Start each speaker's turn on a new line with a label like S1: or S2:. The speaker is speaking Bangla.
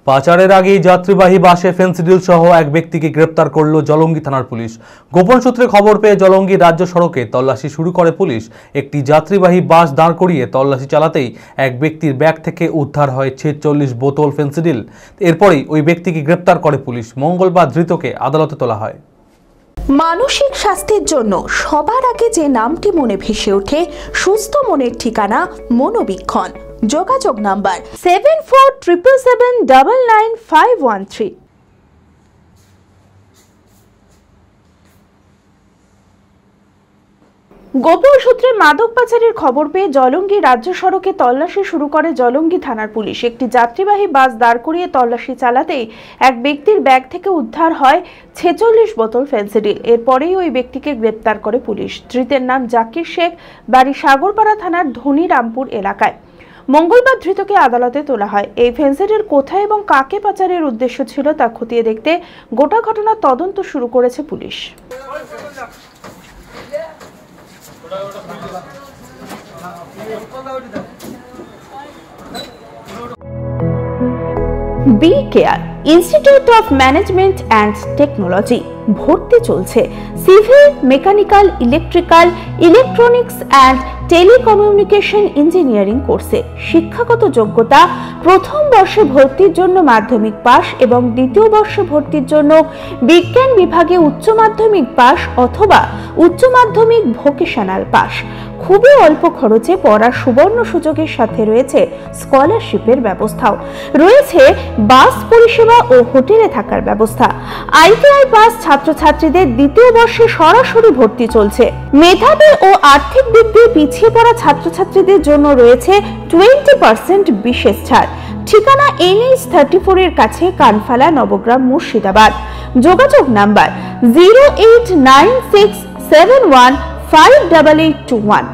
S1: পাচারের আগেই যাত্রীবাহী বাসে ফেন্সিডিল সহ এক ব্যক্তিকে গ্রেপ্তার করল জলঙ্গি থানার পুলিশ। গোপন সূত্রে খবর পেয়ে জলঙ্গি রাজ্য সড়কে তল্লাশি শুরু করে পুলিশ। একটি যাত্রীবাহী বাস দাঁড় করিয়ে তল্লাশি চালাতেই এক ব্যক্তির ব্যাগ থেকে উদ্ধার হয় 46 বোতল ফেন্সিডিল। এরপরেই ওই ব্যক্তিকে গ্রেপ্তার করে পুলিশ। মঙ্গলবার ধৃতকে আদালতে তোলা হয়।
S2: মানসিক স্বাস্থ্যের জন্য সবার আগে যে নামটি মনে ভেসে ওঠে, সুস্থ মনের ঠিকানা মনোবীক্ষণ। যোগাযোগ নাম্বার 7477799513। গোপন সূত্রে মাদক পাচারের খবর পেয়ে জলঙ্গি রাজ্য সড়কে তল্লাশি শুরু করে জলঙ্গি থানার পুলিশ। একটি যাত্রীবাহী বাস দাঁড় করিয়ে তল্লাশি চালাতেই এক ব্যক্তির ব্যাগ থেকে উদ্ধার হয় 46 বোতল ফেন্সিডিল। এরপরেই ওই ব্যক্তিকে গ্রেপ্তার করে পুলিশ। ধৃতের নাম জাকির শেখ, বাড়ি সাগরপাড়া থানার ধনীরামপুর এলাকায়। মঙ্গলবার ধৃতকে আদালতে তোলা হয়। এই ফেন্সিডিল কোথায় এবং কাকে পাচারের উদ্দেশ্য ছিল তা খতিয়ে দেখতে গোটা ঘটনার তদন্ত শুরু করেছে পুলিশ। Be care institute of management and technology ভর্তি চলছে civil, mechanical, electrical, electronics and telecommunication engineering কোর্সে। শিক্ষাগত যোগ্যতা: প্রথম বর্ষে ভর্তির জন্য মাধ্যমিক পাস এবং দ্বিতীয় বর্ষে ভর্তির জন্য বিজ্ঞান বিভাগে উচ্চ মাধ্যমিক পাস অথবা উচ্চ মাধ্যমিক ভোকেশনাল পাস। খুবই অল্প খরচে পড়ার সুবর্ণ সুযোগের সাথে রয়েছে স্কলারশিপের ব্যবস্থাও। রয়েছে বাস পরিষেবা ও হোটেলে থাকার ব্যবস্থা। আইটিআই পাস ছাত্রছাত্রীদের দ্বিতীয় বর্ষে সরাসরি ভর্তি চলছে। মেধাবী ও আর্থিক দিক দিয়ে পিছিয়ে পড়া ছাত্রছাত্রীদের জন্য রয়েছে 20% বিশেষ ছাড়। ঠিকানা NH 34 এর কাছে, কানফালা, নবগ্রাম, মুর্শিদাবাদ। যোগাযোগ নাম্বার 08967158821।